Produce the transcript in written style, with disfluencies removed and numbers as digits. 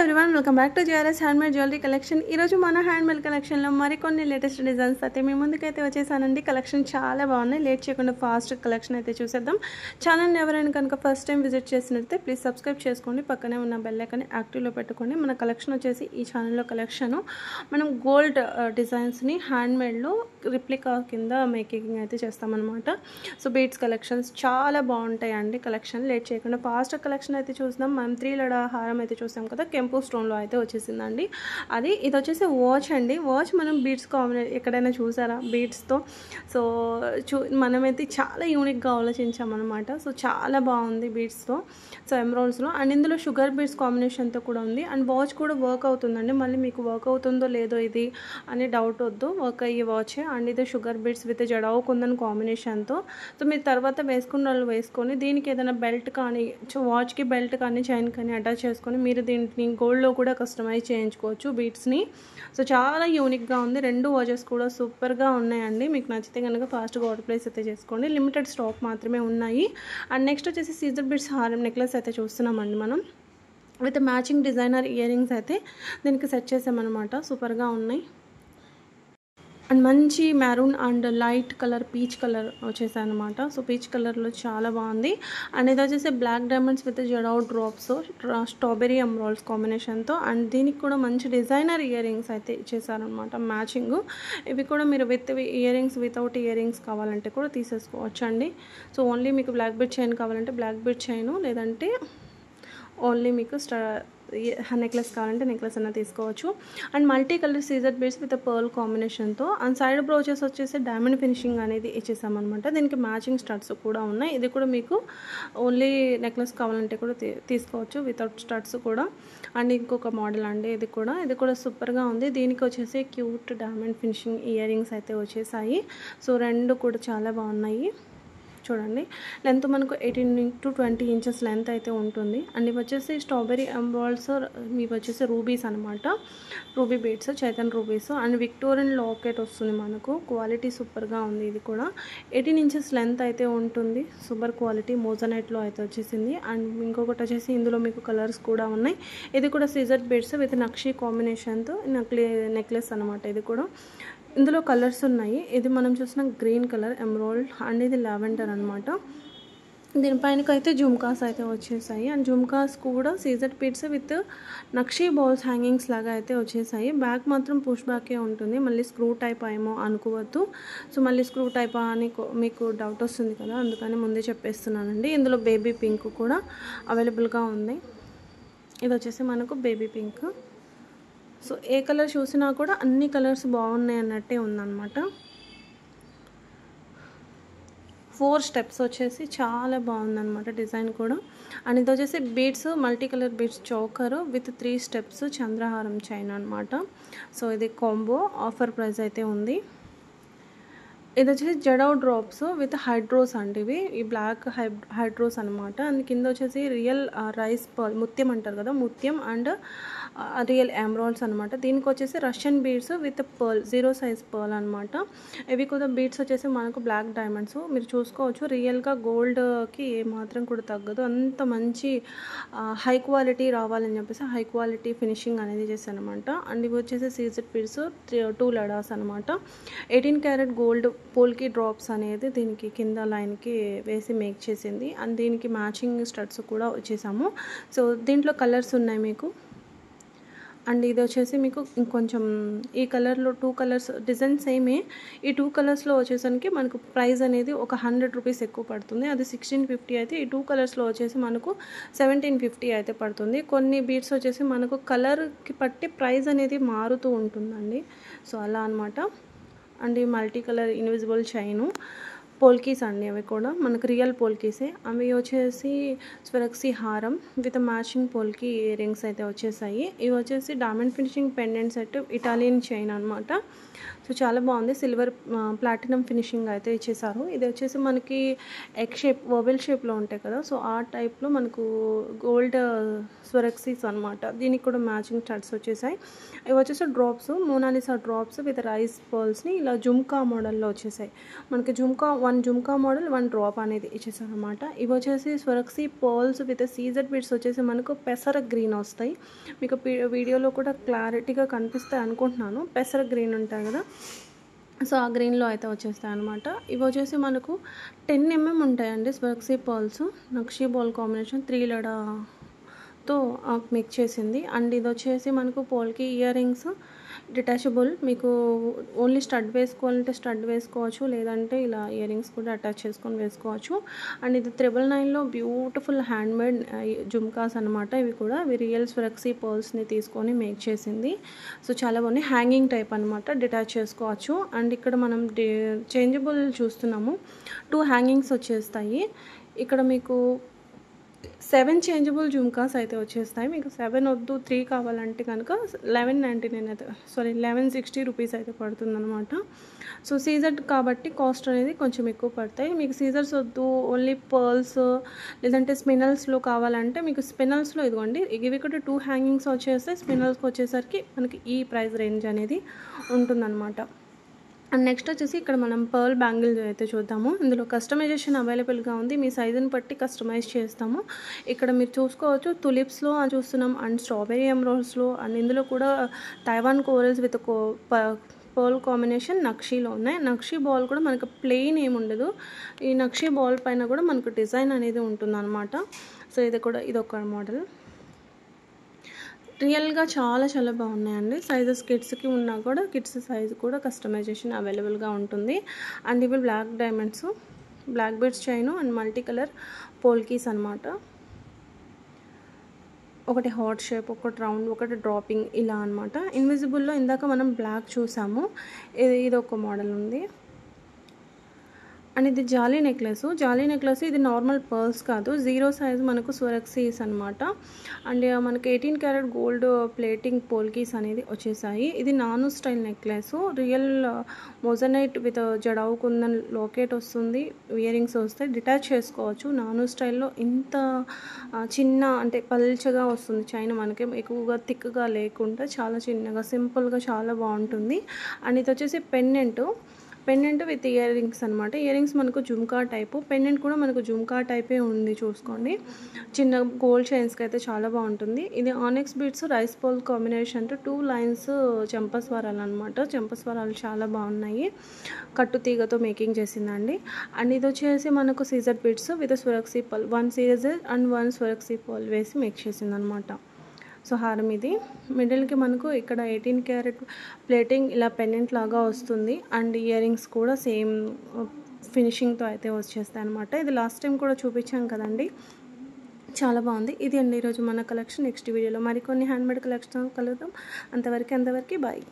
Everyone welcome back to JRS handmade jewellery collection. ఈరోజు మన handmade కలెక్షన్లో మరికొన్ని లేటెస్ట్ డిజైన్స్ అయితే మీ ముందుకైతే వచ్చేసానండి. కలెక్షన్ చాలా బాగున్నాయి. లేట్ చేయకుండా ఫాస్ట్ కలెక్షన్ అయితే చూసేద్దాం. ఛానల్ని ఎవరైనా కనుక ఫస్ట్ టైం విజిట్ చేసినట్లయితే ప్లీజ్ సబ్స్క్రైబ్ చేసుకోండి. పక్కనే ఉన్న బెల్ ఐకాన్ని యాక్టివ్లో పెట్టుకోండి. మన కలెక్షన్ వచ్చేసి ఈ ఛానల్లో కలెక్షన్ మనం గోల్డ్ డిజైన్స్ని హ్యాండ్మేడ్లో రిప్లికా కింద మేకింగ్ అయితే చేస్తామన్నమాట. సో బీడ్స్ కలెక్షన్స్ చాలా బాగుంటాయండి. కలెక్షన్ లేట్ చేయకుండా ఫాస్ట్ కలెక్షన్ అయితే చూద్దాం. మనం 3 లడా హారం అయితే చూసాం కదా, కెంపు స్టోన్లో అయితే వచ్చేసిందండి. ఇది వచ్చేసి వాచ్ అండి. వాచ్ మనం బీడ్స్ ఎక్కడైనా చూసారా బీడ్స్తో? సో మనమైతే చాలా యూనిక్గా ఆలోచించామన్నమాట. సో చాలా బాగుంది బీడ్స్తో, సో ఎమరాల్డ్స్లో. అండ్ ఇందులో షుగర్ బీడ్స్ కాంబినేషన్తో కూడా ఉంది. అండ్ వాచ్ కూడా వర్క్ అవుతుందండి. మళ్ళీ మీకు వర్క్ అవుతుందో లేదో ఇది అని డౌట్ వద్దు, వర్క్ అయ్యే వాచ్. అండ్ ఇది sugar beads with jadau kundan కాంబినేషన్తో. సో మీరు తర్వాత వేసుకున్న వాళ్ళు వేసుకొని దీనికి ఏదైనా బెల్ట్ కానీ, వాచ్కి బెల్ట్ కానీ చైన్ కానీ అటాచ్ చేసుకొని మీరు దీంట్లో గోల్డ్లో కూడా కస్టమైజ్ చేయించుకోవచ్చు బీడ్స్ని. సో చాలా యూనిక్గా ఉంది. 2 వాచెస్ కూడా సూపర్గా ఉన్నాయండి. మీకు నచ్చితే కనుక ఫాస్ట్గా ఆర్డర్ ప్లేస్ అయితే చేసుకోండి. లిమిటెడ్ స్టాక్ మాత్రమే ఉన్నాయి. అండ్ నెక్స్ట్ వచ్చేసి సీజర్ బీడ్స్ హారం నెక్లెస్ అయితే చూస్తున్నామండి మనం. With matching designer ear rings అయితే దీనికి సెట్ చేసామన్నమాట. సూపర్గా ఉన్నాయి. అండ్ మంచి maroon and light colour peach colour వచ్చేసాయి అనమాట. సో పీచ్ కలర్లో చాలా బాగుంది. అండ్ ఇది వచ్చేసి బ్లాక్ డైమండ్స్ విత్ జడావు డ్రాప్స్, స్ట్రాబెరీ ఎమరాల్డ్స్ కాంబినేషన్తో. అండ్ దీనికి కూడా మంచి డిజైనర్ ఇయర్ రింగ్స్ అయితే ఇచ్చేసారనమాట మ్యాచింగ్. ఇవి కూడా మీరు with earrings, without earrings కావాలంటే కూడా తీసేసుకోవచ్చు అండి. సో ఓన్లీ మీకు బ్లాక్ బీడ్ చైన్ కావాలంటే బ్లాక్ బీడ్ చైన్, లేదంటే ఓన్లీ మీకు నెక్లెస్ కావాలంటే నెక్లెస్ అన్న తీసుకోవచ్చు. And multi colour seizer beads with pearl కాంబినేషన్తో. అండ్ సైడ్ బ్రోచెస్ వచ్చేసి డైమండ్ ఫినిషింగ్ అనేది ఇచ్చేసామన్నమాట. దీనికి మ్యాచింగ్ స్టడ్స్ కూడా ఉన్నాయి. ఇది కూడా మీకు ఓన్లీ నెక్లెస్ కావాలంటే కూడా తీసుకోవచ్చు, వితౌట్ స్టడ్స్ కూడా. అండ్ ఇంకొక మోడల్ అండి, ఇది కూడా సూపర్గా ఉంది. దీనికి వచ్చేసి cute diamond finishing ear rings అయితే వచ్చేసాయి. సో 2 కూడా చాలా బాగున్నాయి. చూడండి, లెంత్ మనకు 18 to 20 ఇంచెస్ లెంత్ అయితే ఉంటుంది. అండ్ ఇవి వచ్చేసి స్ట్రాబెరీ ఎమరాల్డ్స్, ఇవి వచ్చేసి రూబీస్ అనమాట. Ruby beads, Chaitan rubies. And Victorian locket వస్తుంది మనకు. క్వాలిటీ సూపర్గా ఉంది. ఇది కూడా 18 ఇంచెస్ లెంత్ అయితే ఉంటుంది. సూపర్ క్వాలిటీ మోజనైట్లో అయితే వచ్చేసింది. అండ్ ఇంకొకటి వచ్చేసి ఇందులో మీకు కలర్స్ కూడా ఉన్నాయి. ఇది కూడా సీజర్ బీడ్స్ విత్ నక్షి కాంబినేషన్తో నెక్లెస్ అనమాట. ఇది కూడా ఇందులో కలర్స్ ఉన్నాయి. ఇది మనం చూసిన గ్రీన్ కలర్ ఎమరాల్డ్, అండ్ ఇది లావెండర్ అనమాట. దీనిపైనకైతే జుమ్కాస్ అయితే వచ్చేసాయి. అండ్ జుమ్కాస్ కూడా సీజర్ బీడ్స్ విత్ నక్షి బాల్స్ హ్యాంగింగ్స్ లాగా అయితే వచ్చేసాయి. బ్యాక్ మాత్రం పుష్ బ్యాకే ఉంటుంది. మళ్ళీ స్క్రూ టైప్ ఏమో అనుకోవద్దు. సో మళ్ళీ స్క్రూ టైప్ అని మీకు డౌట్ వస్తుంది కదా, అందుకని ముందే చెప్పేస్తున్నానండి. ఇందులో బేబీ పింక్ కూడా అవైలబుల్గా ఉంది. ఇది వచ్చేసి మనకు బేబీ పింక్. సో ఏ కలర్ చూసినా కూడా అన్ని కలర్స్ బాగున్నాయి అన్నట్టే ఉందన్నమాట. 4 స్టెప్స్ వచ్చేసి చాలా బాగుందన్నమాట డిజైన్ కూడా. అండ్ ఇది వచ్చేసి బీడ్స్, మల్టీ కలర్ బీడ్స్ చౌకరు విత్ 3 స్టెప్స్ చంద్రహారం చైన్ అనమాట. సో ఇది కాంబో ఆఫర్ ప్రైస్ అయితే ఉంది. ఇది వచ్చేసి జడావు డ్రాప్స్ విత్ హైడ్రోస్ అండి. ఇవి ఈ బ్లాక్ హైడ్రోస్ అనమాట. అండ్ కింద వచ్చేసి రియల్ రైస్ పర్ల్, ముత్యం అంటారు కదా, ముత్యం అండ్ రియల్ ఎమరాల్డ్స్ అనమాట. దీనికి వచ్చేసి Russian beads with pearl, 0 size pearl అనమాట. ఇవి కూడా బీడ్స్ వచ్చేసి మనకు బ్లాక్ డైమండ్స్. మీరు చూసుకోవచ్చు, రియల్గా గోల్డ్కి ఏమాత్రం కూడా తగ్గదు. అంత మంచి హై క్వాలిటీ రావాలని చెప్పేసి హై క్వాలిటీ ఫినిషింగ్ అనేది చేశానమాట. అండ్ ఇవి వచ్చేసి సీజర్ బీడ్స్ 2 లడాస్ అనమాట. 18 క్యారెట్ గోల్డ్ పోల్కి డ్రాప్స్ అనేది దీనికి కింద లైన్కి వేసి మేక్ చేసింది. అండ్ దీనికి మ్యాచింగ్ స్టడ్స్ కూడా వచ్చేసాము. సో దీంట్లో కలర్స్ ఉన్నాయి మీకు. అండ్ ఇది వచ్చేసి మీకు ఇంకొంచెం ఈ కలర్లో 2 కలర్స్ డిజైన్ సేమే. ఈ 2 కలర్స్లో వచ్చేసరికి మనకు ప్రైస్ అనేది ఒక 100 రూపీస్ ఎక్కువ పడుతుంది. అది 1650 అయితే ఈ 2 కలర్స్లో వచ్చేసి మనకు 1750 అయితే పడుతుంది. కొన్ని బీడ్స్ వచ్చేసి మనకు కలర్కి బట్టి ప్రైస్ అనేది మారుతూ ఉంటుందండి. సో అలా అనమాట. అండ్ ఈ multi colour invisible chain polkis అండి. అవి కూడా మనకు రియల్ పోల్కీసే. అవి వచ్చేసి స్వరక్సీ హారం విత్ మ్యాచింగ్ పోల్కి రింగ్స్ అయితే వచ్చేసాయి. ఇవి వచ్చేసి diamond finishing pendant set, Italian chain అనమాట. సో చాలా బాగుంది. సిల్వర్ ప్లాటినం ఫినిషింగ్ అయితే ఇచ్చేసారు. ఇది వచ్చేసి మనకి ఎగ్ షేప్ ఓవెల్ షేప్లో ఉంటాయి కదా, సో ఆ టైప్లో మనకు గోల్డ్ స్వరక్సీస్ అనమాట. దీనికి కూడా మ్యాచింగ్ స్టడ్స్ వచ్చేసాయి. ఇవి వచ్చేసి drops, Mona Lisa drops with rice పర్ల్స్ని ఇలా జుమ్కా మోడల్లో వచ్చేసాయి. మనకి వన్ జుమ్కా మోడల్, వన్ డ్రాప్ అనేది ఇచ్చేసారు అనమాట. ఇవి వచ్చేసి Swarovski pearls with CZ bits వచ్చేసి మనకు పెసర గ్రీన్ వస్తాయి. మీకు వీడియోలో కూడా క్లారిటీగా కనిపిస్తాయి అనుకుంటున్నాను. పెసర గ్రీన్ ఉంటాయి కదా, సో ఆ గ్రీన్లో అయితే వచ్చేస్తాయి అనమాట. ఇవి వచ్చేసి మనకు 10 mm ఉంటాయండి స్వరక్సీ పర్ల్స్. నక్షీ బాల్ కాంబినేషన్ 3 లడాతో మిక్స్ చేసింది. అండ్ ఇది వచ్చేసి మనకు పోల్కి ఇయర్ రింగ్స్ డిటాచబుల్. మీకు ఓన్లీ స్టడ్ వేసుకోవాలంటే స్టడ్ వేసుకోవచ్చు, లేదంటే ఇలా ఇయర్ రింగ్స్ కూడా అటాచ్ చేసుకొని వేసుకోవచ్చు. అండ్ ఇది 999లో బ్యూటిఫుల్ హ్యాండ్మేడ్ జుమ్కాస్ అనమాట. ఇవి కూడా రియల్ స్వరక్సీ పర్ల్స్ని తీసుకొని మేక్ చేసింది. సో చాలా బాగుంది. హ్యాంగింగ్ టైప్ అనమాట, డిటాచ్ చేసుకోవచ్చు. అండ్ ఇక్కడ మనం చేంజబుల్ చూస్తున్నాము. 2 హ్యాంగింగ్స్ వచ్చేస్తాయి. ఇక్కడ మీకు 7 చేంజబుల్ జుమ్కాస్ అయితే వచ్చేస్తాయి. మీకు 7 వద్దు, 3 కావాలంటే కనుక 1199 అయితే 1160 రూపీస్ అయితే పడుతుందన్నమాట. సో సీజర్ కాబట్టి కాస్ట్ అనేది కొంచెం ఎక్కువ పడతాయి. మీకు సీజర్స్ వద్దు, ఓన్లీ పర్ల్స్ లేదంటే స్పినల్స్లో కావాలంటే మీకు స్పినల్స్లో ఇదిగోండి, ఇవి కూడా 2 హ్యాంగింగ్స్ వచ్చేస్తాయి. స్పినల్స్కి వచ్చేసరికి మనకి ఈ ప్రైస్ రేంజ్ అనేది ఉంటుందన్నమాట. అండ్ నెక్స్ట్ వచ్చేసి ఇక్కడ మనం పర్ల్ బ్యాంగిల్ అయితే చూద్దాము. ఇందులో కస్టమైజేషన్ అవైలబుల్గా ఉంది. మీ సైజుని బట్టి కస్టమైజ్ చేస్తాము. ఇక్కడ మీరు చూసుకోవచ్చు, తులిప్స్లో చూస్తున్నాం, అండ్ స్ట్రాబెరీ ఎమరాల్డ్స్లో, అండ్ ఇందులో కూడా Taiwan corals with pearl combination నక్షీలో ఉన్నాయి. నక్షీ బాల్ కూడా మనకు ప్లెయిన్ ఏమి ఉండదు. ఈ నక్షీ బాల్ పైన కూడా మనకు డిజైన్ అనేది ఉంటుందన్నమాట. సో ఇదొక మోడల్. రియల్గా చాలా చాలా బాగున్నాయండి. సైజెస్ కిడ్స్కి ఉన్నా కూడా కిడ్స్ సైజు కూడా కస్టమైజేషన్ అవైలబుల్గా ఉంటుంది. అండ్ ఇవి black diamonds, black beads chain and multi colour polkis అనమాట. ఒకటి హార్ట్ షేప్, ఒకటి రౌండ్, ఒకటి డ్రాపింగ్, ఇలా అనమాట. ఇన్విజిబుల్లో ఇందాక మనం బ్లాక్ చూసాము. ఇది ఒక మోడల్ ఉంది. అండ్ ఇది జాలీ నెక్లెస్. ఇది నార్మల్ పర్ల్స్ కాదు, 0 సైజ్ మనకు స్వరక్సీస్ అనమాట. అండ్ మనకి 18 క్యారెట్ గోల్డ్ ప్లేటింగ్ పోల్కీస్ అనేది వచ్చేసాయి. ఇది నాను style necklace, real moissanite with jadau kundan locket వస్తుంది. ఇయర్ రింగ్స్ వస్తాయి, డిటాచ్ చేసుకోవచ్చు. నాను స్టైల్లో ఇంత చిన్న అంటే పల్చగా వస్తుంది చైన్, మనకి ఎక్కువగా థిక్గా లేకుండా చాలా చిన్నగా సింపుల్గా చాలా బాగుంటుంది. అండ్ ఇది వచ్చేసి పెండెంట్ విత్ ఇయర్ రింగ్స్ అనమాట. ఇయర్ రింగ్స్ మనకు జుమ్కా టైపు, పెండెంట్ కూడా మనకు జుమ్కా టైపే ఉంది. చూసుకోండి, చిన్న గోల్డ్ చైన్స్కి అయితే చాలా బాగుంటుంది. ఇది onyx beads rice pearl combination, 2 lines చెంపస్వరాలు అనమాట. చెంపస్వరాలు చాలా బాగున్నాయి, కట్టు తీగతో మేకింగ్ చేసిందండి. అండ్ ఇది వచ్చేసి మనకు సీజర్ బీడ్స్ విత్ స్వరక్సీ పర్ల్, 1 సీజర్ అండ్ 1 స్వరక్సీ పర్ల్ వేసి మేక్ చేసింది అనమాట. సో హారం ఇది మిడిల్కి మనకు ఇక్కడ 18 క్యారెట్ ప్లేటింగ్ ఇలా పెండెంట్ లాగా వస్తుంది. అండ్ ఇయర్ రింగ్స్ కూడా సేమ్ ఫినిషింగ్తో అయితే వచ్చేస్తాయి అనమాట. ఇది లాస్ట్ టైం కూడా చూపించాం కదండి, చాలా బాగుంది. ఇది అండి ఈరోజు మన కలెక్షన్. నెక్స్ట్ వీడియోలో మరికొన్ని హ్యాండ్మేడ్ కలెక్షన్ కలుద్దాం. అంతవరకు బాయ్.